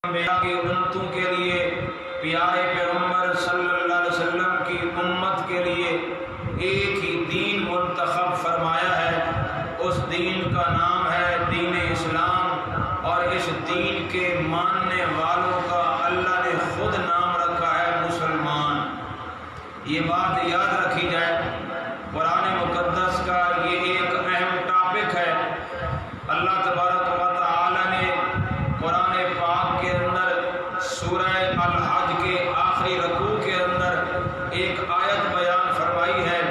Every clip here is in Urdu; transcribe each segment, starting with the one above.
انبیاء کی امتوں کے لیے، پیارے پیغمبر صلی اللہ علیہ وسلم کی امت کے لیے ایک ہی دین منتخب فرمایا ہے۔ اس دین کا نام ہے دین اسلام، اور اس دین کے ماننے والوں کا اللہ نے خود نام رکھا ہے مسلمان۔ یہ بات یاد رکھی جائے، قرآن مقدس کا یہ ایک اہم ٹاپک ہے۔ اللہ تبارک و تعالی نے قرآن پاک کے اندر سورہ الحج کے آخری رکوع کے اندر ایک آیت بیان فرمائی ہے،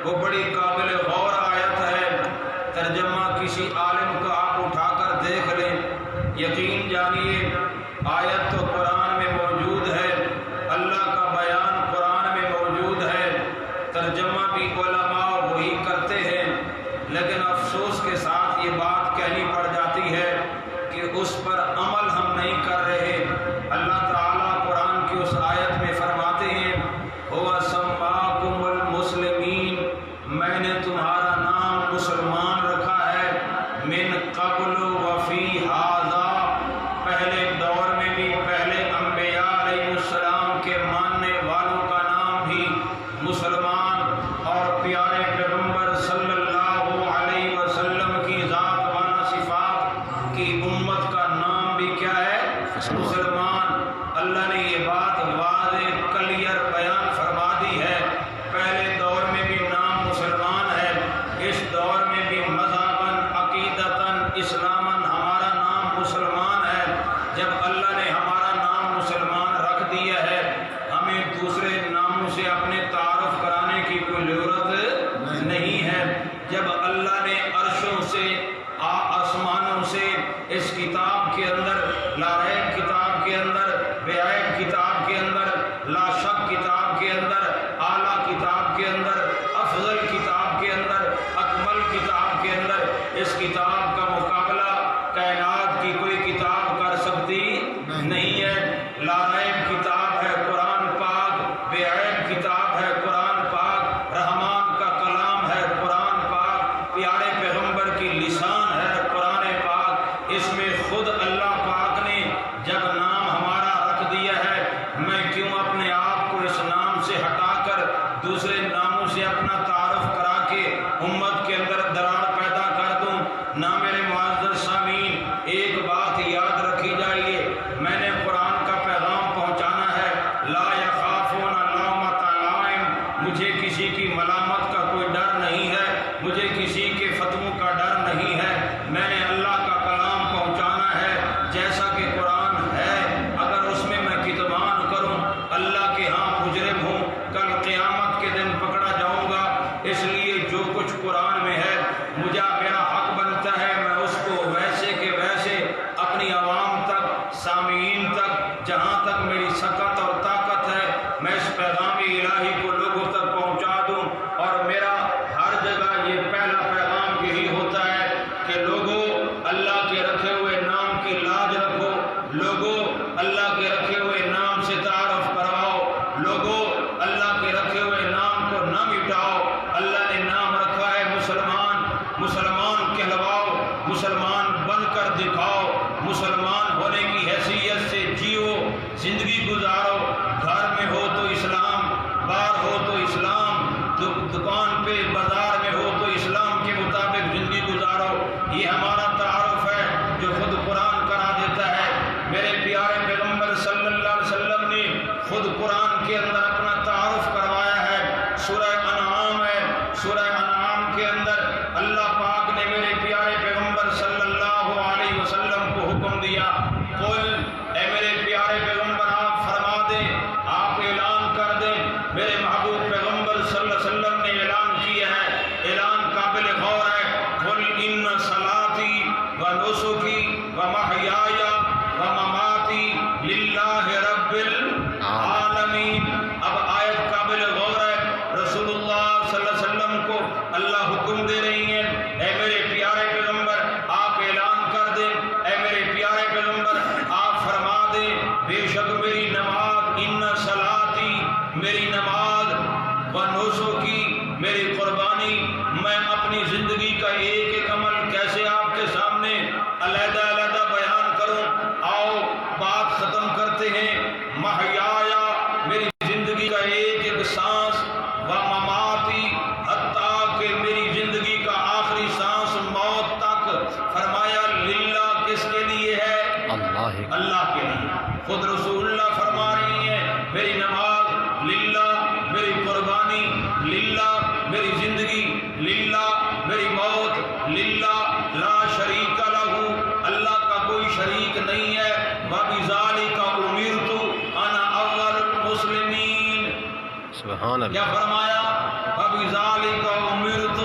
وہ بڑی قابل غور آیت ہے۔ ترجمہ کسی عالم کا آپ اٹھا کر دیکھ لیں، یقین جانیے آیت تو قرآن میں موجود ہے، اللہ کا بیان قرآن میں موجود ہے، ترجمہ بھی علماء وہی کرتے ہیں، لیکن افسوس کے ساتھ یہ بات کہنی پڑ جاتی ہے کہ اس پر عمل ہم نہیں کر رہے۔ اللہ تعالیٰ قرآن کی اس آیت میں فرماتے ہیں، هو سماکم المسلمین، میں نے تمہارا نام مسلمان رکھا ہے، من قبل وفی ھذا، پہلے دور میں بھی، پہلے انبیاء علیہ السلام کے ماننے والوں کا نام بھی مسلمان، اور پیارے پیغمبر صلی اللہ علیہ وسلم کی ذات والا صفات کی امت کا نام بھی کیا ہے؟ مسلمان۔ اللہ نے یہ بات واضح کلیئر بیان فرما دی ہے، پہلے دور میں بھی نام مسلمان ہے، اس دور میں بھی مذہباً، عقیدتاً، اسلاماً ہمارا نام مسلمان ہے۔ جب اللہ نے ہمارا نام مسلمان رکھ دیا ہے، ہمیں دوسرے ناموں سے اپنے تعارف کرانے کی کوئی ضرورت نہیں ہے۔ جب اللہ نے عرشوں سے، آسمانوں سے، اس کتاب کے اندر، لا ریب کتاب کے اندر، بے عیب کتاب کے اندر، لا شک کتاب کے اندر، اعلیٰ کتاب کے اندر، افضل کتاب کے اندر، اکمل کتاب کے اندر، اس کتاب کا مقابلہ کائنات کی کوئی کتاب کر سکتی نہیں ہے۔ لا ریب کتاب ہے قرآن پاک، بے عیب کتاب ہے قرآن پاک، رحمان کا کلام ہے قرآن پاک، پیارے پیغمبر کی لسان ہے قرآن پاک۔ اس میں خود اللہ پاک نے جب نام ہمارا رکھ دیا ہے، میں کیوں اپنے آپ کو اس نام سے ہٹا کر دوسرے ناموں سے اپنا تعارف کرا کے امت کے اندر دراڑ پیدا کر دوں؟ نہ میرے معزز سامعین، ایک بات یاد رکھی جائیے، میں نے قرآن کا پیغام پہنچانا ہے، لا یخافون لومۃ لائم، مجھے کسی کی ملامت کا کوئی ڈر نہیں ہے، مجھے کسی کے فتووں کا ڈر نہیں ہے، میں نے اللہ کا کلام پہنچانا ہے جیسا کہ قرآن ہے۔ اگر اس میں میں کتمان کروں، اللہ کے ہاں مجرم ہوں، کل قیامت کے دن پکڑا جاؤں گا۔ اس لیے جو کچھ قرآن میں ہے، مجھے میرا حق بنتا ہے میں اس کو ویسے کہ ویسے اپنی عوام تک، سامعین تک، جہاں تک میری سکت اور طاقت ہے، میں اس پیغام الہی کو لوگوں تک پہنچا دوں۔ اور میرا ہر جگہ یہ پہلا پیغام یہی ہوتا ہے کہ لوگوں اللہ کے رکھے ہوئے نام کی لاج رکھو، لوگوں اللہ کے رکھے ہوئے نام سے تعارف کرواؤ، لوگوں اللہ کے رکھے ہوئے نام کو نہ مٹاؤ۔ اللہ نے نام رکھا ہے مسلمان، مسلمان کہلواؤ، مسلمان بن کر دکھاؤ، مسلمان ہونے کی حیثیت سے جیو، زندگی گزارو، گھر میں ہو تو اسلام، باہر ہو تو اسلام، دکان پہ بازار میں ہو تو اسلام کے مطابق زندگی گزارو۔ یہ ہمارا تعارف ہے جو خود قرآن کرا دیتا ہے۔ میرے پیارے پیغمبر صلی اللہ علیہ وسلم نے خود قرآن کے اندر اپنا تعارف کروایا ہے۔ سورہ انعام ہے، سورہ انعام کے اندر اللہ پاک نے میرے پیارے پیغمبر صلی اللہ علیہ وسلم کو حکم دیا، قل، اے میرے پیارے پیغمبر آپ فرما دیں، آپ اعلان کر دیں۔ میرے محبوب پیغمبر صلی اللہ علیہ وسلم نے اعلان کیا ہے، اعلان قابل غور ہے، قل ان صلاتی و نسکی و محیای و مماتی للہ رب العالمین۔ اب آیت قابل غور ہے، رسول اللہ صلی اللہ علیہ وسلم کو اللہ حکم دے رہی ہیں، اے میرے پیارے پیغمبر آپ اعلان کر دیں، اے میرے پیارے پیغمبر آپ فرما دیں، بے شک میری نماز، ان صلاتی، میری نماز، و نسکی، میری قربانی، میں اپنی زندگی کا ایک ایک عمل کیسے آپ کے سامنے علیحدہ علیحدہ بیان کروں۔ آؤ بات ہیں محیایا میری زندگی کا ایک ایک سانس، و مماتی حتیٰ کہ میری زندگی کا آخری سانس موت تک، فرمایا للہ کس کے لیے ہے؟ اللہ کے لیے۔ خود رسول اللہ فرما رہی ہیں میری نماز للہ، میری قربانی للہ، میری زندگی للہ، میری موت للہ، لا شریک لہ، اللہ کا کوئی شریک نہیں ہے۔ وَبِذَلِكَ أُمِرْتُ أَنَا أَوَّلُ الْمُسْلِمِينَ، سبحان اللہ۔ کیا فرمایا؟ وَبِذَلِكَ أُمِرْتُ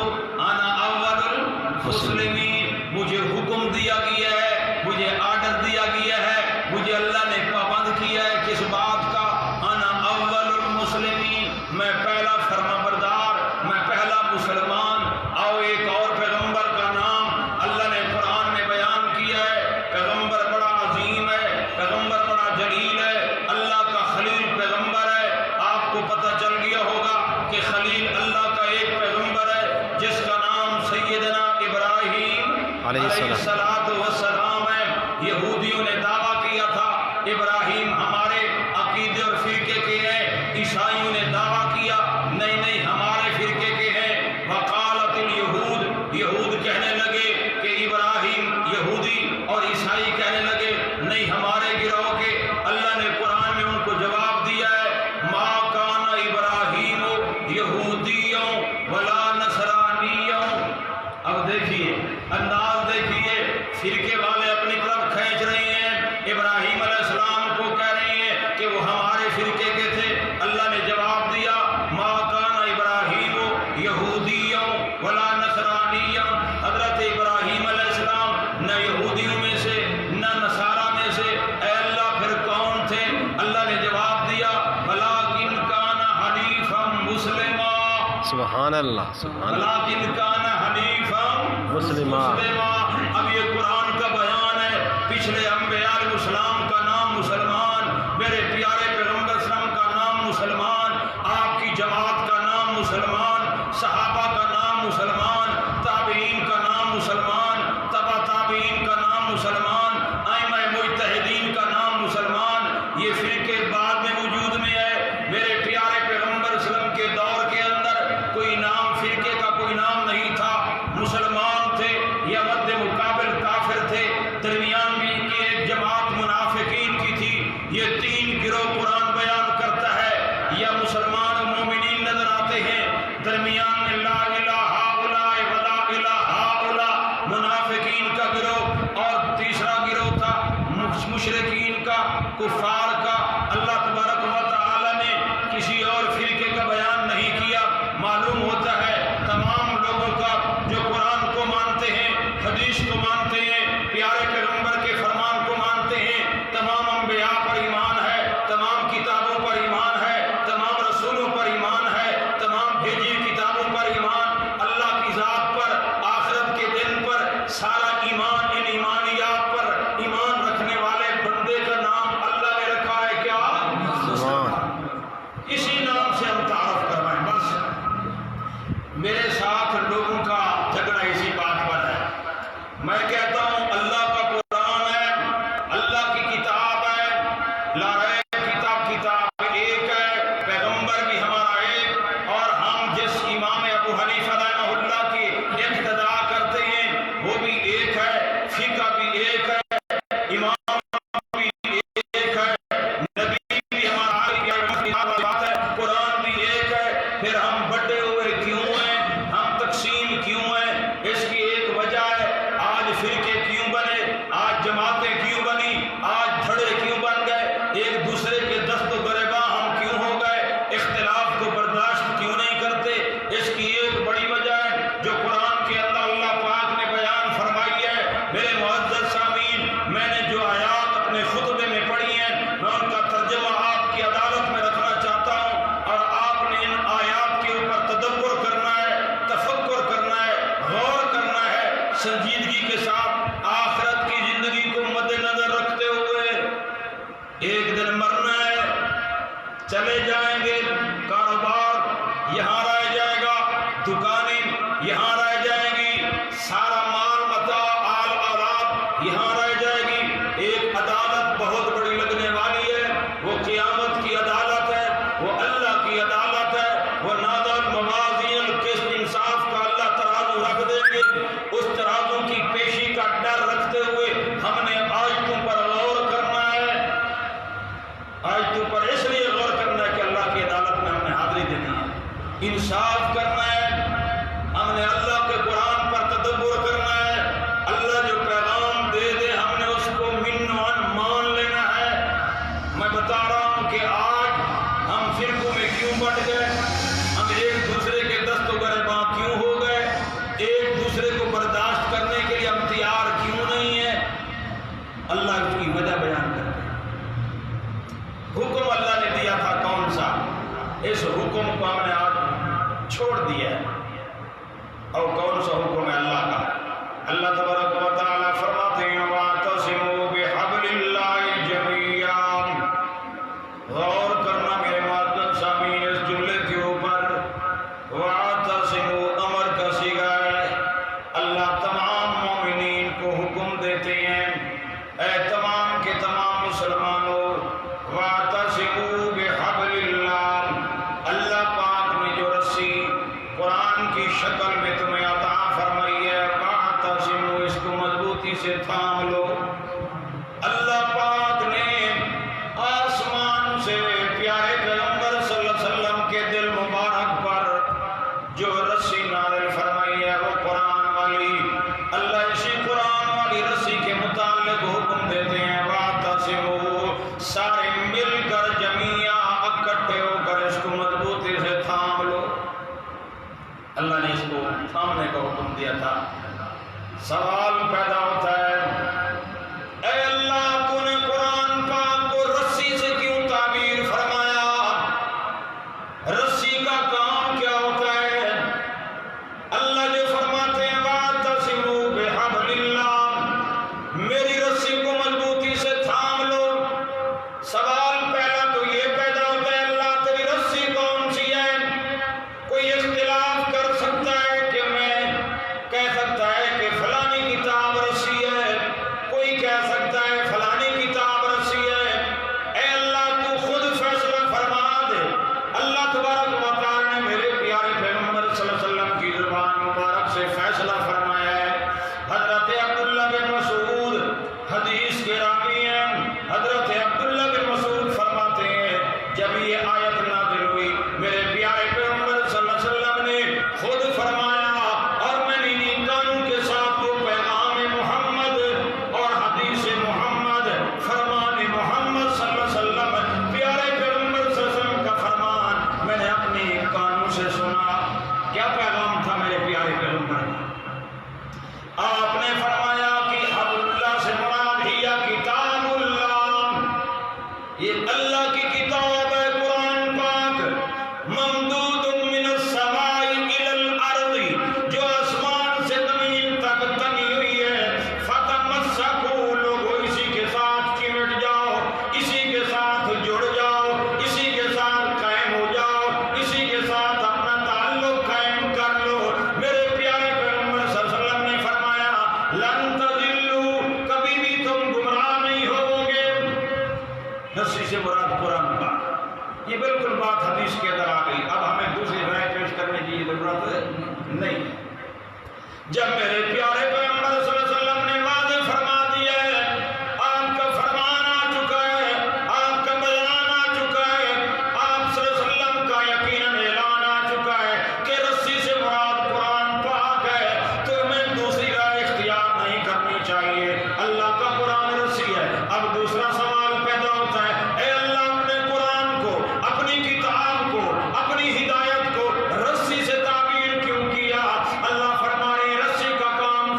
أَنَا أَوَّلُ الْمُسْلِمِينَ، مجھے حکم دیا گیا ہے، مجھے آرڈر دیا گیا ہے، مجھے اللہ نے پابند کیا ہے کس بات کا؟ انا اول المسلمین، میں پہلا فرما بردار، میں پہلا مسلمان۔ آؤ ایک اور پیغمبر کا نام اللہ نے قرآن میں بیان کیا ہے، پیغمبر بڑا عظیم ہے، پیغمبر بڑا جلیل ہے، اللہ کا خلیل پیغمبر ہے۔ آپ کو پتہ چل گیا ہوگا کہ خلیل اللہ کا ایک پیغمبر ہے جس کا نام سیدنا ابراہیم علیہ السلام ہے۔ یہودیوں نے دعویٰ کیا تھا ابراہیم ہمارے عقیدے اور فرقے کے ہیں، عیسائیوں نے دعویٰ کیا نہیں نہیں ہمارے فرقے کے ہیں۔ وقالت الیہود، یہود کہنے لگے کہ ابراہیم یہودی، اور عیسائی کہنے لگے نہیں ہمارے گروہ کے۔ اللہ نے قرآن میں ان کو جواب دیا ہے، ما کان ابراہیم یہودیوں ولا نصرانیوں۔ اب دیکھیے انداز دیکھیے، فرقے والے اپنی طرف کھینچ رہے ہیں، ابراہیم علیہ السلام کو کہہ رہے ہیں کہ وہ ہمارے فرقے کے تھے۔ اللہ نے جواب دیا، ما کان ابراہیم یہودیوں ولا نصرانیوں، حضرت ابراہیم علیہ السلام نہ یہودیوں میں سے نہ نصارہ میں سے۔ اے اللہ پھر کون تھے؟ اللہ نے جواب دیا، ولکن کان حنیفا مسلما، سبحان اللہ، سبحان اللہ، ولکن کان حنیفا مسلما۔ اب یہ قرآن کا بیان ہے، پچھلے انبیاء علیہ السلام کا نام مسلمان، میرے پیارے پیغمبر اسلام کا نام مسلمان، آپ کی جماعت کا نام مسلمان، صحابہ کا نام مسلمان، تابعین کا نام مسلمان، تبع تابعین کا نام مسلمان، ائمہ مجتہدین کا نام مسلمان۔ یہ فرقے بعد میں وجود میں ہے، میرے پیارے پیغمبر اسلام کے دور کے اندر کوئی نام فرقے کا کوئی نام نہیں تھا، مسلمان تھے یا مد مقابل کافر تھے، درمیان بھی ان کی ایک جماعت منافقین کی تھی۔ یہ تین گروہ قرآن بیان کرتا ہے، یا مسلمان و مومنین نظر آتے ہیں، درمیان میں لا الہ ہؤلاء ولا الہ ہؤلاء منافقین کا گروہ، اور تیسرا گروہ تھا مشرکین کا، کفار کا۔ اللہ تبارک و تعالی نے کسی اور فرقے کا بیان نہیں کیا۔ معلوم ہوتا ہے تمام لوگوں کا جو قرآن کو مانتے ہیں، حدیث کو مانتے ہیں، پیارے پیغمبر کے فرمان کو مانتے ہیں، تمام انبیاء پر ایمان ہے، تمام کتابوں پر ایمان ہے، تمام رسولوں پر ایمان ہے، تمام بھیجی کتابوں پر ایمان، اللہ کی ذات پر، آخرت کے دن پر، سارا ایمان ان ایمانیات پر ایمان رکھنے والے بندے کا نام اللہ نے رکھا ہے کیا؟ اسی نام سے ہم تعارف کروائیں بس۔ میرے ساتھ لوگوں کا جھگڑا اسی بات پر ہے۔ میں کہتا ہوں اللہ کا قرآن ہے، اللہ کی کتاب ہے، لا ریب کتاب ایک ہے، پیغمبر بھی ہمارا ایک، اور ہم جس امام ابو حنیفہ رحمہ اللہ کی اقتداء کرتے ہیں وہ بھی ایک ہے، فقہ بھی ایک ہے، امام بھی ایک ہے، نبی بھی ہمارا بات ہے، قرآن بھی ایک ہے۔ پھر ہم بٹے ہوئے کیوں ہیں، ہم تقسیم کیوں ہیں؟ اس کی ایک وجہ ہے، آج فرقے کیوں بنے، آج جماعتیں کیوں بنی، آج دھڑے کیوں بن گئے، ایک دوسرے کے دست و گریباں ہم کیوں ہو گئے، اختلاف کو برداشت کیوں نہیں کرتے؟ اس کی ایک بڑی وجہ ہے جو قرآن کے اندر اللہ پاک نے بیان فرمائی ہے۔ میرے معزز سامعین، میں نے جو آیات اپنے خطبے میں پڑھی ہیں میں ان کا ترجمہ آپ کی عدالت میں رکھنا چاہتا ہوں، اور آپ نے ان آیات کے اوپر تدبر کرنا ہے، تفکر کرنا ہے، غور کرنا ہے، سنجیدگی کے ساتھ آخرت کی زندگی کو مد نظر رکھتے ہوئے۔ ایک دن مرنا ہے، چلے جائیں گے، کاروبار یہاں رہ جائے گا، دکانیں یہاں رہ جائیں گی، سارا مال متاع آل اولاد یہاں رہ جائے گی۔ ایک عدالت بہت بڑی لگنے والی ہے، انصاف کرنا ہے، ہم نے اللہ کے قرآن پر تدبر کرنا ہے، اللہ جو پیغام دے دے ہم نے اس کو من و عن مان لینا ہے۔ میں بتا رہا ہوں کہ آج ہم فرقوں میں کیوں بٹ گئے، ہم ایک دوسرے کے دست و گریباں کیوں ہو گئے، ایک دوسرے کو برداشت کرنے کے لیے ہم تیار کیوں نہیں ہے؟ اللہ اس کی وجہ بیان کرتے ہیں۔ حکم اللہ نے دیا تھا کون سا؟ اس حکم کو ہم نے آج چھوڑ دیا ہے۔ اور کون سا حکم ہے اللہ کا؟ اللہ تبارک و تعالیٰ فرماتے ہیں وَاعْتَصِمُوا بِحَبْلِ اللَّهِ جَمِيعًا۔ غور کرنا میرے معزز سامعین اس جملے کے اوپر، وَاعْتَصِمُوا امر کا صیغہ ہے۔ اللہ تمام مومنین کو حکم دیتے ہیں، اے تمام کے تمام مسلمانوں، وَاعْتَصِمُوا بِحَبْلِ اللَّهِ، اللہ پاک نے جو رسی قرآن کی شکل میں تمہیں عطا فرمائی ہے، وَاعْتَصِمُوا، اس کو مضبوطی سے تھام لو۔ اللہ پاک نے آسمان سے پیارے پیغمبر صلی اللہ علیہ وسلم کے دل مبارک پر جو رسی نازل فرمائی ہے وہ قرآن والی، اللہ اسی قرآن والی رسی کے متعلق حکم دیتے ہیں وَاعْتَصِمُوا، سارے مل کر جميعا اکٹھے ہو کر اس کو مضبوطی سے تھام لو۔ اللہ نے اس کو تھامنے کا حکم دیا تھا۔ سوال پیدا ہوتا ہے، اے اللہ تو نے قرآن پاک کو رسی سے کیوں تعبیر فرمایا؟ رسی کا کام کیا ہوتا ہے؟ اللہ جو فرماتے ہیں وَاعْتَصِمُوا بِحَبْلِ اللَّهِ، میری رسی کو مضبوطی سے تھام لو۔ سوال پہلا تو یہ پیدا ہوتا ہے اللہ تیری رسی کون سی ہے؟ کوئی اختلاف کر سکتا ہے کہ میں کہہ سکتا ہے کہ فلانی کتاب رسی ہے، کوئی کہہ سکتا ہے فلانی کتاب رسی ہے۔ اے اللہ تو خود فیصلہ فرما دے۔ اللہ تبارک و تعالی نے میرے پیارے پیغمبر صلی اللہ علیہ وسلم کی زبان مبارک سے فیصلہ فرمایا ہے۔ حضرت عبداللہ بن مسعود حدیث کے راوی ہیں، حضرت عبداللہ بن مسعود فرماتے ہیں جب یہ آیت نازل ہوئی میرے پیارے پیغمبر صلی اللہ علیہ وسلم نے خود فرمایا اور میں نے انہیں کانوں کے ساتھ وہ پیغام محمد اور حدیث محمد، فرمان محمد صلی اللہ علیہ وسلم، پیارے پیغمبر صلی اللہ علیہ وسلم کا فرمان میں نے اپنے کانوں سے سنا۔ کیا پیغام تھا میرے پیارے پیغمبر؟ آپ نے فرمایا کہ حبل اللہ سے مراد ہی کتاب اللہ، یہ اللہ کی کتاب ہے قرآن پاک، ممدود من السماء الى الارض، جو آسمان سے زمین تک تنی ہوئی ہے، فتمسکوا، لوگوں اسی کے ساتھ چمٹ جاؤ، اسی کے ساتھ جڑ جاؤ، اسی کے ساتھ قائم ہو جاؤ، اسی کے ساتھ اپنا تعلق قائم کر لو۔ میرے پیارے پیغمبر صلی اللہ علیہ وسلم نے فرمایا لن تضلوا، کبھی بھی تم گمراہ نہیں ہوگے۔ رسی سے مراد قرآن پاک، یہ بالکل بات حدیث کے اندر آ گئی، اب ہمیں دوسری رائے پیش کرنے کی ضرورت نہیں ہے۔ جب میرے پیارے پیغمبر صلی اللہ علیہ وسلم نے واضح فرما دیا ہے، آپ کا فرمان آ چکا ہے، آپ کا بیان آ چکا ہے، آپ صلی اللہ علیہ وسلم کا یقیناً اعلان آ چکا ہے کہ رسی سے مراد قرآن پاک ہے، تو ہمیں دوسری رائے اختیار نہیں کرنی چاہیے۔ اللہ کا قرآن رسی ہے۔ اب دوسرا سوال پیدا ہوتا ہے، اے اللہ اپنے قرآن کو، اپنی کتاب کو، اپنی ہدایت کو رسی سے تعبیر کیوں کیا؟ اللہ فرما رہے ہیں رسی کا کام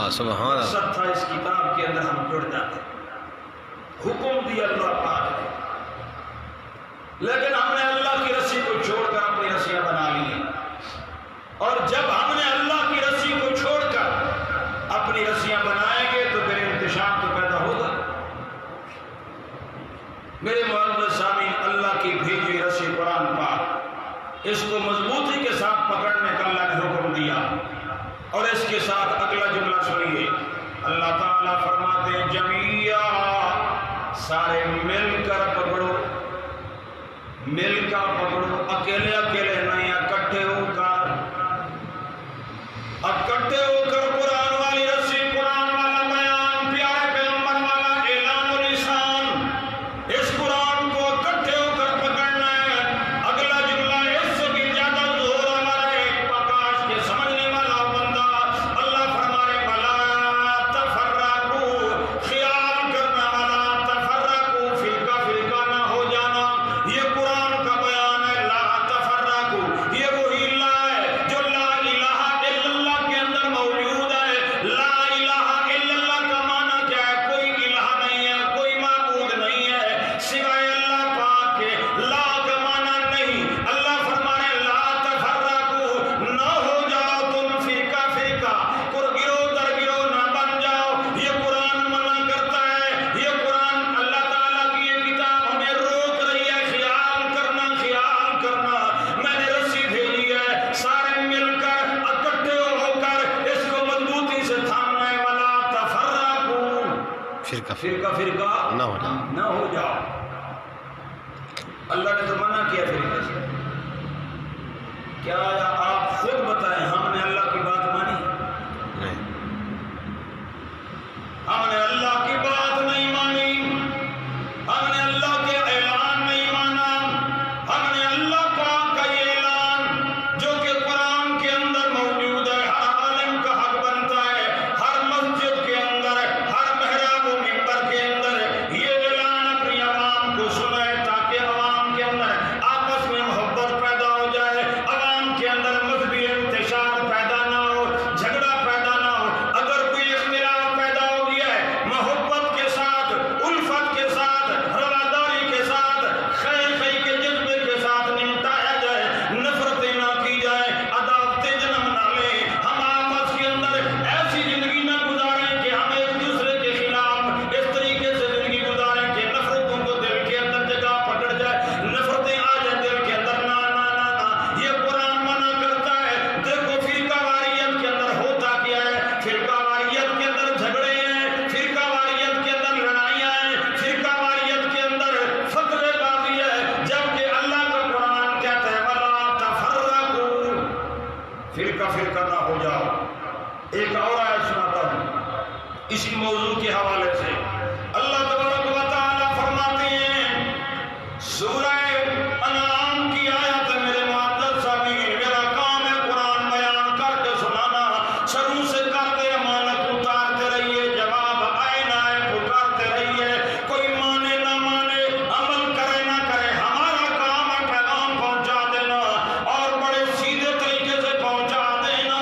اللہ سبحان اللہ مقصد تھا اس کتاب کے اندر ہم جڑ جاتے، حکم دیا اللہ پاک نے، لیکن ہم نے اللہ کی رسی کو چھوڑ کر اپنی رسیاں بنا لی ہیں، اور جب ہم نے اللہ کی رسی کو چھوڑ کر اپنی رسیاں بنائیں گے تو پھر انتشار تو پیدا ہوگا۔ میرے معزز سامعین، اللہ کی بھیجی رسی قرآن پاک، اس کو مضبوطی کے ساتھ پکڑنے کا اللہ نے حکم دیا، اور اس کے ساتھ اگلا جملہ سنیے، اللہ تعالیٰ فرماتے ہیں جمیعا، سارے مل کر پکڑو، مل کر پکڑو، اکیلے اکیلے نہیں، اکٹھے ہو کر، اکٹھے ہو کر قرآن والی رسی، قرآن والا بیان، پیارے پیغمبر والا اعلان و لسان، اس قرآن کو اکٹھے ہو کر پکڑنا ہے۔ اگلا جملہ اس سے بھی زیادہ زور والا ہے، پکاش کے سمجھنے والا بندہ، اللہ فرمائے بلا تفرقوا، خیال کرنا والا تفرقوا، فرقہ فرقہ نہ ہو جانا، یہ قرآن کا بیان ہے، لا تفرقوا، یہ وہی اللہ ہے جو لا الہ الا اللہ کے اندر موجود ہے۔ لا الہ الا اللہ کا معنی کیا ہے؟ کوئی الہ نہیں ہے، کوئی معبود نہیں ہے سوائے اللہ پاک کے، لا کا معنی نہیں، اللہ فرمانے لا تفرقوا، نہ ہو جاؤ تم فرقہ فرقہ، گروہ در گروہ نہ بن جاؤ، یہ قرآن منع کرتا ہے، یہ قرآن اللہ تعالیٰ کی یہ کتاب ہمیں روک رہی ہے، خیال کرنا، خیال کرنا، میں نے رسی بھیجی ہے، سارے مل کر اکٹھے ہو کر اس کو مضبوطی سے تھامنا ہے، ولا تفرقوا، فرقہ فرقہ فرقہ نہ ہو جائے۔ نہ ہو جاؤ۔ اللہ نے تو منع کیا فرقے سے، کیا آپ خود بتائیں ہم نے اللہ کی بات مانی؟ نہیں، ہم نے اللہ کی بات نہیں مانی، ہم نے اللہ کے اعلان نہیں مانا، ہم نے اللہ پاک کا یہ اعلان جو کہ قرآن کے اندر موجود ہے، ہر عالم کا حق بنتا ہے، ہر مسجد کے اندر، ہر محراب و منبر کے اندر یہ اعلان اپنی عوام کو سنائے، تاکہ عوام کے اندر آپس میں محبت پیدا ہو جائے، عوام کے اندر مذہبی انتشار پیدا نہ ہو، جھگڑا پیدا نہ ہو۔ اگر کوئی اختلاف پیدا ہو گیا ہے، محبت کے ساتھ، الفت کے ساتھ، رواداری کے ساتھ، خیر خیر کے جذبے کے ساتھ نمٹایا جائے، نفرتیں نہ کی جائے، عداوتیں جنم نہ لیں، ہم آپس کے اندر ایسی زندگی نہ گزاریں کہ ہم ایک دوسرے کے خلاف اس طریقے سے زندگی گزاریں کہ نفرتوں کو دل کے اندر جگہ پکڑ جائے، نفرتیں آ جائیں دل کے اندر، نہ نہ نہ نہ، یہ قرآن منع کرتا ہے۔ دیکھو فرقہ واریت کے اندر ہوتا کیا ہے، فرقہ واریت کے اندر جھگڑے ہیں، فرقہ واریت کے اندر لڑائیاں ہیں، فرقہ واریت کے اندر فتوے بازی ہے، جبکہ اللہ کا قرآن کہتا ہے ولا تفرقوا، فرقہ فرقہ نہ ہو جاؤ۔ ایک اور آیت سناتا ہوں اسی موضوع کے حوالے سے، اللہ تبارک و تعالیٰ فرماتے ہیں، سورہ انعام کی آیت ہے، میرے معزز سامعین، میرا کام ہے قرآن بیان کر کے سنانا، شروع سے کرتے امانت اتارتے رہیے، جواب آئے نہ آئے پکارتے رہیے، کوئی مانے نہ مانے، عمل کرے نہ کرے، ہمارا کام ہے پیغام پہنچا دینا، اور بڑے سیدھے طریقے سے پہنچا دینا،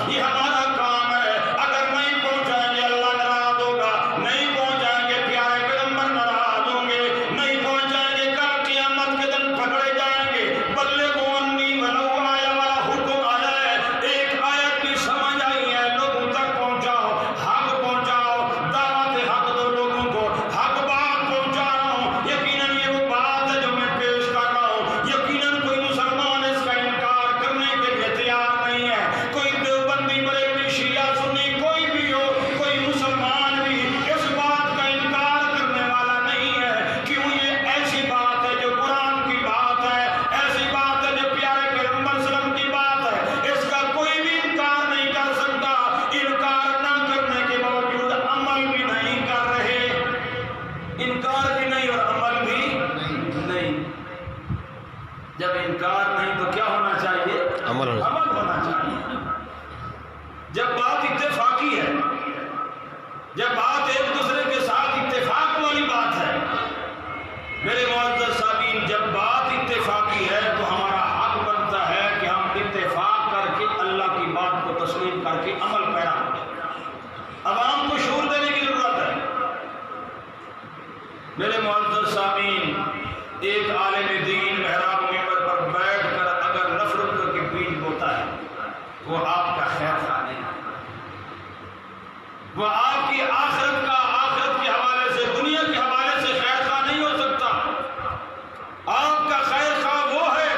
یہ ہمارا کام ہے۔ اگر نہیں پہنچائیں گے اللہ ناراض ہوگا، نہیں پہنچائیں گے پیارے پیغمبر ناراض ہوں گے، نہیں پہنچائیں گے کل قیامت کے دن پکڑے جائیں گے۔ بلغوا عنی ولو آیا والا حکم آیا ہے، ایک آیت کی سمجھ آئی ہے، لوگوں تک پہنچاؤ، حق پہنچاؤ، دعوت حق دو لوگوں کو، حق بات پہنچا رہا ہوں، یقیناً یہ وہ بات ہے جو میں پیش کر رہا ہوں، یقیناً کوئی مسلمان اس کا انکار کرنے کے لیے تیار نہیں ہے، کوئی دیوبندی بریلوی شیعہ سنی کوئی بھی ہو، کوئی مسلمان بھی اس بات کا انکار کرنے والا نہیں ہے، کیوں یہ ایسی بات ہے جو قرآن کی بات ہے، ایسی بات ہے جو پیارے پیغمبر صلی اللہ علیہ وسلم کی بات ہے، اس کا کوئی بھی انکار نہیں کر سکتا۔ انکار نہ کرنے کے باوجود عمل بھی نہیں کر رہے، انکار بھی نہیں اور عمل بھی نہیں۔ جب انکار نہیں تو کیا ہونا چاہیے؟ عمل ہونا عمل ہونا چاہیے۔ جب بات اتفاقی ہے، جب بات ایک دوسرے کے ساتھ اتفاق والی بات ہے، میرے معزز سامعین، جب بات اتفاقی ہے تو ہمارا حق بنتا ہے کہ ہم اتفاق کر کے اللہ کی بات کو تسلیم کر کے عمل پیرا ہو جائے۔ میرے معزز سامعین، ایک عالم دین محراب منبر پر بیٹھ کر اگر نفرت کے بیج بوتا ہے، وہ آپ کا خیر خواہ نہیں، وہ آپ کی آخرت کے حوالے سے، دنیا کے حوالے سے خیر خواہ نہیں ہو سکتا۔ آپ کا خیر خواہ وہ ہے،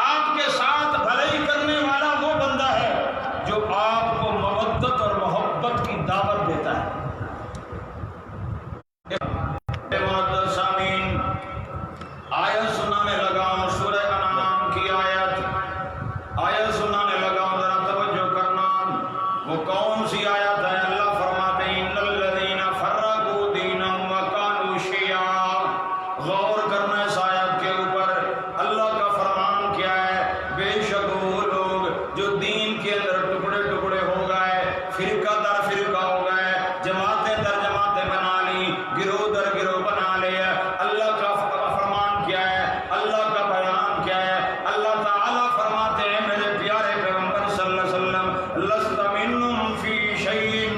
آپ کے ساتھ بھلائی کرنے والا وہ بندہ ہے جو آپ کو مودت اور محبت کی دعوت دیتا ہے۔ معزز سامعین، آیت سنانے لگا ہوں، سورہ انعام کی آیت سنانے لگا ہوں، ذرا توجہ کرنا۔ وہ کون سی آیت ہے؟ اللہ فرماتے ہیں ان الذین فرقوا دینہم وکانوا شیعا۔ غور کرنا اس آیت کے اوپر، اللہ کا فرمان کیا ہے؟ بے شک وہ لوگ جو دین کے اندر ٹکڑے ٹکڑے ہو گئے، فرقہ در فرقہ ہو گئے، جماعتیں در جماعتیں بنا لی، گروہ در گروہ بنا لیا، اللہ کا فرمان کیا ہے؟ اللہ کا بیان کیا ہے؟ اللہ تعالیٰ فرماتے ہیں میرے پیارے پیغمبر صلی اللہ علیہ وسلم، لست منہم فی شیء،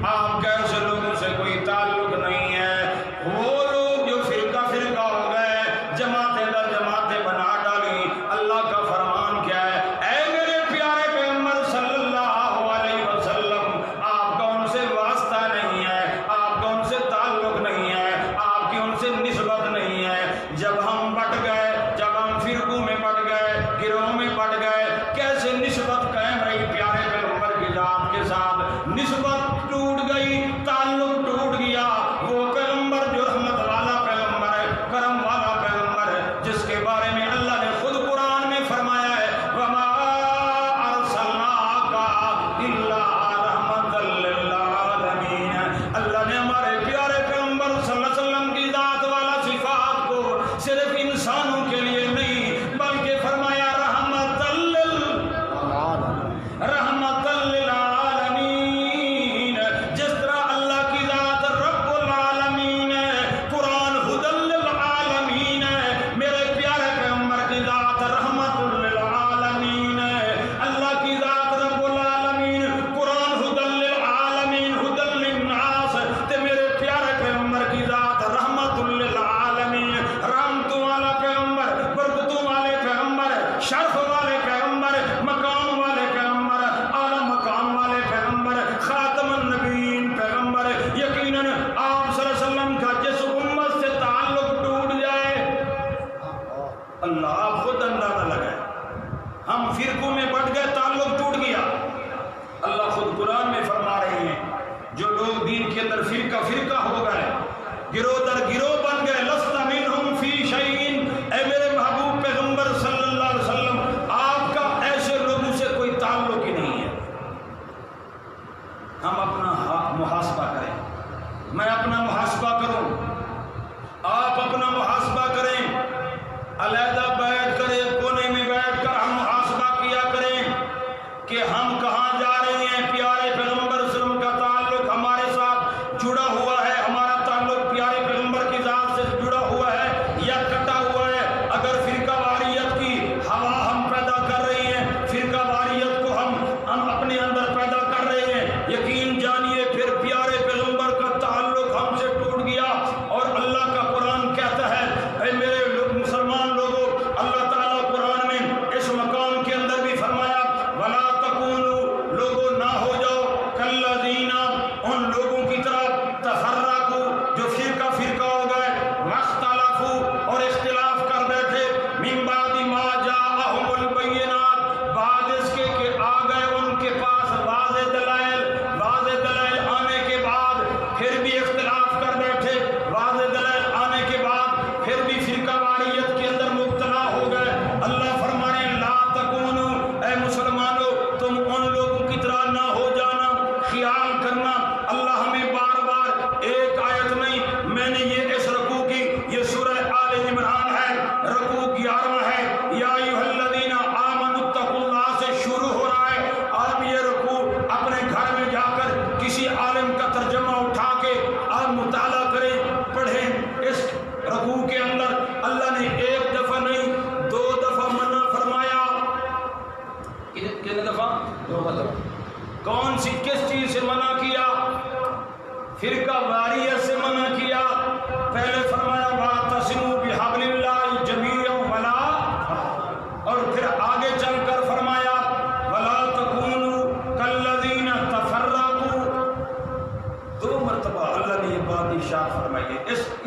آپ کیسے لوگوں سے کوئی تعلق نہیں ہے۔ وہ لوگ جو فرقہ فرقہ ہو گئے، جماعتیں در جماعتیں بنا ڈالی، اللہ کا فرمان کیا ہے؟ اے میرے پیارے پیغمبر صلی اللہ علیہ وسلم، آپ کا ان سے واسطہ نہیں ہے، آپ کا ان سے تعلق نہیں ہے، آپ کی ان سے نسبت نہیں ہے۔ جب ہم بٹ گئے، جب ہم فرقوں میں بٹ گئے، گروہوں میں بٹ گئے، کیسے نسبت قائم رہی پیارے پیغمبر کی ذات کے ساتھ؟ نسبت ٹوٹ گئی، تعلق ٹوٹ گیا۔ وہ پیغمبر جو رحمت والا پیغمبر ہے، کرم والا پیغمبر ہے، جس کے بارے میں اللہ نے خود قرآن میں فرمایا ہے وَمَا أَرْسَلْنَاكَ إِلَّا رَحْمَةً لِّلْعَالَمِينَ۔ اللہ نے ہمارے پیارے پیغمبر صلی اللہ علیہ وسلم کی ذات والا صفات کو صرف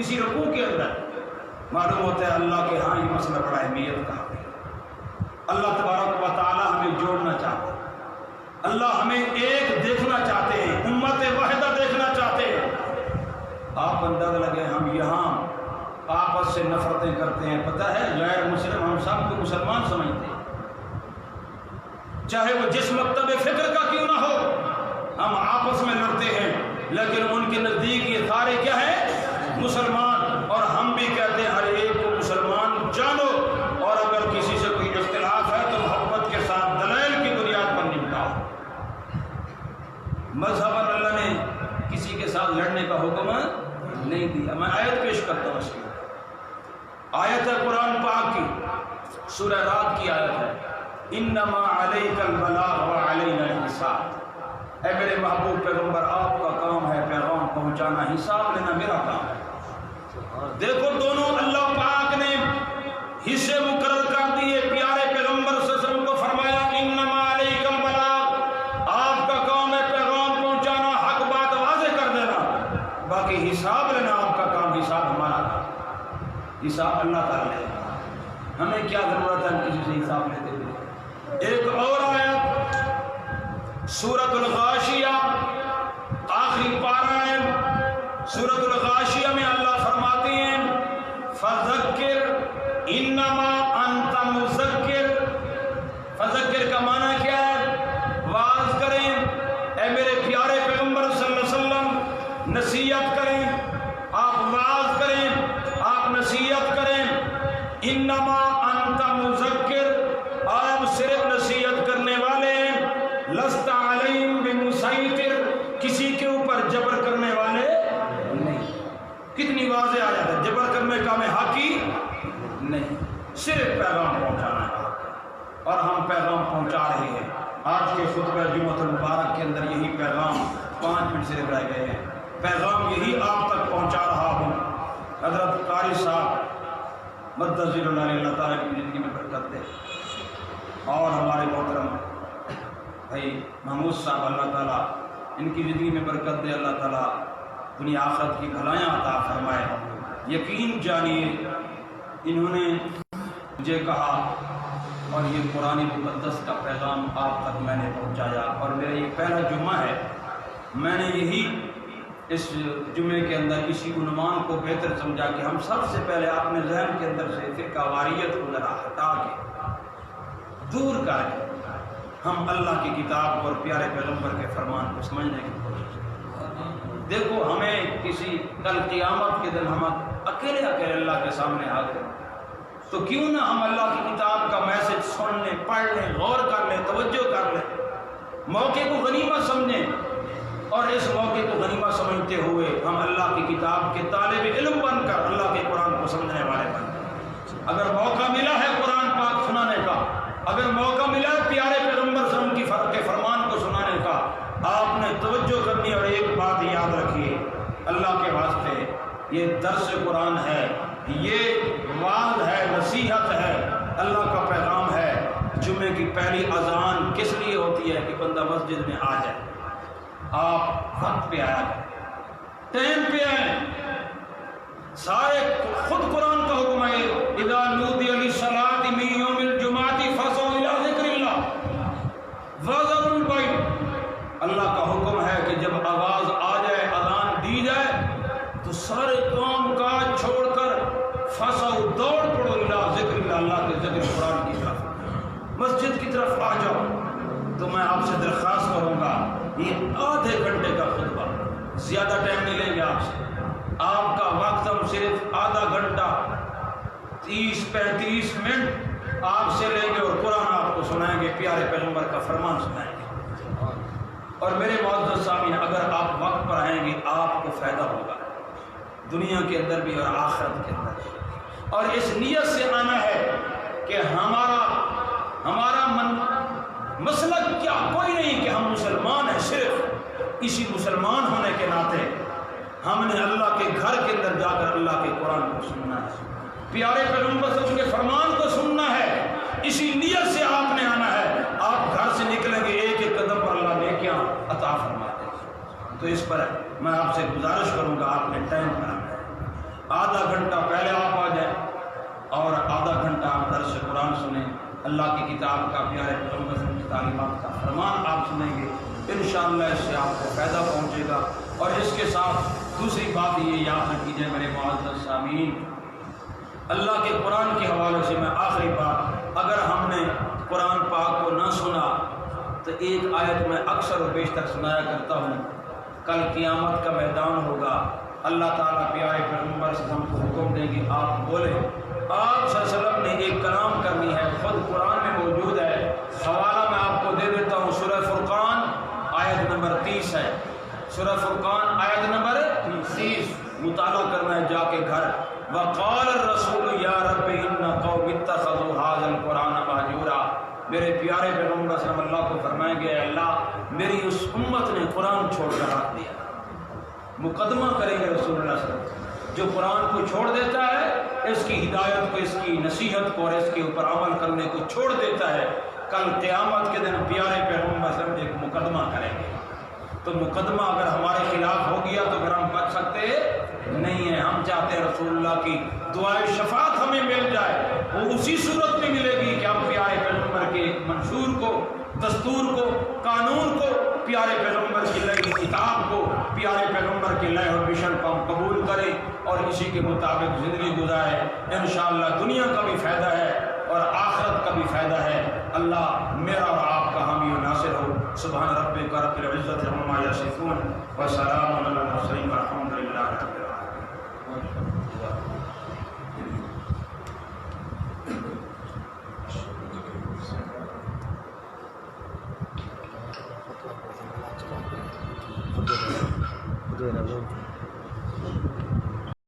کسی رکوع کے اندر معلوم ہوتا ہے اللہ کے ہاں یہ مسئلہ بڑا اہمیت کا ہے۔ اللہ تبارک و تعالی ہمیں جوڑنا چاہتے ہیں، اللہ ہمیں ایک دیکھنا چاہتے ہیں، امت واحدہ دیکھنا چاہتے ہیں۔ آپ اندازہ لگے ہم یہاں آپس سے نفرتیں کرتے ہیں، پتہ ہے غیر مسلم ہم سب کو مسلمان سمجھتے ہیں، چاہے وہ جس مکتب فکر کا کیوں نہ ہو، ہم آپس میں لڑتے ہیں لیکن ان کے نزدیک یہ سارے کیا ہے؟ مسلمان، اور ہم بھی کہتے ہیں ہر ایک کو مسلمان جانو، اور اگر کسی سے کوئی اختلاف ہے تو محبت کے ساتھ دلائل کی بنیاد پر نمٹاؤ۔ مذہباً اللہ نے کسی کے ساتھ لڑنے کا حکم نہیں دیا۔ میں آیت پیش کرتا ہوں اس کی، آیت ہے قرآن پاک کی، سورہ رات کی آیت ہے، انما علیک البلاغ وعلینا الحساب۔ اے میرے محبوب پیغمبر، آپ کا کام ہے پیغام پہنچانا، حساب لینا میرا کام ہے۔ دیکھو دونوں اللہ پاک نے حصے مقرر کر دیے، پیارے پیغمبر صلی اللہ علیہ وسلم کو فرمایا انما علیک البلاغ، آپ کا کام ہے پیغام پہنچانا، حق بات واضح کر دینا، باقی حساب لینا آپ کا کام، حساب ہمارا کام، حساب اللہ تعالی لے گا۔ ہمیں کیا ضرورت ہے کسی سے حساب لیتے ہوئے؟ ایک اور آیت سورۃ الغاشیہ، آخری پارہ ہے سورۃ الغاشیہ میں اللہ فرماتے ہیں فذکر انما انت مذکر۔ فذکر کا معنی کیا ہے؟ واعظ کریں، اے میرے پیارے پیغمبر صلی اللہ علیہ وسلم نصیحت کریں، آپ واعظ کریں، آپ نصیحت کریں۔ انما انت مذکر، آپ صرف نصیحت کرنے والے ہیں، لست علیہم بمسیطر، کسی کے اوپر جبر کرنے والے نہیں۔ کتنی واضح آیت ہے، جبر کرنے کا میں حقی نہیں، صرف پیغام پہنچانا ہے، اور ہم پیغام پہنچا رہے ہیں۔ آج کے خطبہ جمعۃ المبارک کے اندر یہی پیغام 5 منٹ صرف رہ گئے ہیں، پیغام یہی آپ تک پہنچا رہا ہوں۔ حضرت قاری صاحب مدثر اللہ تعالیٰ کی زندگی میں برکت دے، اور ہمارے محترم بھائی محمود صاحب اللہ تعالیٰ ان کی زندگی میں برکت دے، اللہ تعالیٰ دنیا آخرت کی بھلائیاں عطا فرمائے۔ یقین جانیے انہوں نے مجھے کہا، اور یہ قرآن مقدس کا پیغام آپ تک میں نے پہنچایا، اور میرا یہ پہلا جمعہ ہے، میں نے یہی اس جمعے کے اندر اسی عنوان کو بہتر سمجھا کہ ہم سب سے پہلے اپنے ذہن کے اندر سے فرقہ واریت کو ذرا ہٹا کے دور کر کے ہم اللہ کی کتاب اور پیارے پیغمبر کے فرمان کو سمجھنے کی کوشش کریں۔ دیکھو ہمیں کسی کل قیامت کے دن ہم اکیلے اللہ کے سامنے حاضر ہیں، تو کیوں نہ ہم اللہ کی کتاب کا میسج سن لیں، پڑھ لیں، غور کر لیں، توجہ کر لیں، موقع کو غنیمت سمجھیں، اور اس موقع کو غنیمت سمجھتے ہوئے ہم اللہ کی کتاب کے طالب علم بن کر اللہ کے قرآن کو سمجھنے والے بن کر، اگر موقع ملا ہے قرآن پاک سنانے کا، اگر موقع ملا ہے پیارے پیغمبر صلی اللہ علیہ وسلم کے فرمان کو سنانے کا، آپ نے توجہ کرنی۔ اور ایک بات یاد رکھیے، اللہ کے واسطے یہ درس قرآن ہے، یہ وعظ ہے، نصیحت ہے، اللہ کا پیغام ہے۔ جمعے کی پہلی اذان کس لیے ہوتی ہے؟ کہ بندہ مسجد میں آ جائے، آپ وقت پہ آیا کریں، ٹائم پہ آئیں، سارے خود قرآن کا حکم ہے اذا نودی للصلاۃ من یوم الجمعۃ فاسعوا الی ذکر اللہ وذروا البیع۔ اللہ کا حکم ہے کہ جب آواز آ جائے، اذان دی جائے، تو سارے کام کاج چھوڑ کر فاسعوا دوڑ پڑو الی ذکر اللہ، اللہ کے ذکر قرآن کی طرف، مسجد کی طرف آ جاؤ۔ تو میں آپ سے درخواست کروں گا، یہ آدھے گھنٹے کا خطبہ، زیادہ ٹائم نہیں لیں گے آپ سے، آپ کا وقت ہم صرف آدھا گھنٹہ 30-35 منٹ آپ سے لیں گے، اور قرآن آپ کو سنائیں گے، پیارے پیغمبر کا فرمان سنائیں گے۔ اور میرے معزز سامعین، اگر آپ وقت پر آئیں گے آپ کو فائدہ ہوگا، دنیا کے اندر بھی اور آخرت کے اندر بھی۔ اور اس نیت سے آنا ہے کہ ہمارا مسلک کیا کوئی نہیں کہ ہم مسلمان ہیں، صرف اسی مسلمان ہونے کے ناطے ہم نے اللہ کے گھر کے اندر جا کر اللہ کے قرآن کو سننا ہے، پیارے پیغمبر صلی اللہ علیہ وسلم کے فرمان کو سننا ہے، اسی نیت سے آپ نے آنا ہے۔ آپ گھر سے نکلیں گے ایک ایک قدم پر اللہ نیکیاں عطا فرماتے ہیں، تو اس پر میں آپ سے گزارش کروں گا آپ نے ٹائم پر آنا ہے۔ آدھا گھنٹہ پہلے آپ آ جائیں اور آدھا گھنٹہ آپ درس قرآن سنیں، اللہ کی کتاب کا، پیارے پیغمبر صلی اللہ علیہ وسلم کی تعلیمات کا فرمان آپ سنیں گے، انشاءاللہ اس سے آپ کو فائدہ پہنچے گا۔ اور اس کے ساتھ دوسری بات یہ یاد رکھیے میرے معزز سامعین، اللہ کے قرآن کے حوالے سے میں آخری بات، اگر ہم نے قرآن پاک کو نہ سنا تو ایک آیت میں اکثر و بیشتر سنایا کرتا ہوں، کل قیامت کا میدان ہوگا، اللہ تعالیٰ پیارے پیغمبر سے ہم کو حکم دیں گے آپ بولیں، آپ صلی اللہ علیہ وسلم نے ایک کلام کرنی ہے، خود قرآن میں موجود ہے، حوالہ میں آپ کو دے دیتا ہوں، سورہ فرقان آیت نمبر 30 ہے، سورہ فرقان آیت نمبر 30 مطالعہ کرنا ہے جا کے گھر۔ وقال الرسول یا رب ان قوم اتخذوا هذا القرآن مہجورا، میرے پیارے پیغمبر صلی اللہ علیہ وسلم اللہ کو فرمائیں گے اللہ میری اس امت نے قرآن چھوڑ کر رکھ دیا، مقدمہ کریں گے رسول اللہ صلی اللہ علیہ وسلم، جو قرآن کو چھوڑ دیتا ہے، اس کی ہدایت کو، اس کی نصیحت کو اور اس کے اوپر عمل کرنے کو چھوڑ دیتا ہے، کل قیامت کے دن پیارے پیغمبر صلی اللہ علیہ وسلم ایک مقدمہ کریں گے، تو مقدمہ اگر ہمارے خلاف ہو گیا تو پھر ہم بچ سکتے نہیں ہیں۔ ہم چاہتے ہیں رسول اللہ کی دعائے شفاعت ہمیں مل جائے، وہ اسی صورت میں ملے گی کہ ہم پیارے پیغمبر کے منشور کو، دستور کو، قانون کو، پیارے پیغمبر کی لائے کتاب کو، پیارے پیغمبر کے لائے اور مشن کو ہم قبول کریں اور اسی کے مطابق زندگی گزاریں۔ انشاءاللہ دنیا کا بھی فائدہ ہے اور آخرت کا بھی فائدہ ہے۔ اللہ میرا اور آپ کا حامی و ناصر ہو۔ سبحان ربک رب العزت عما یصفون وسلام علی المرسلین والحمد للہ رب العالمین۔ خود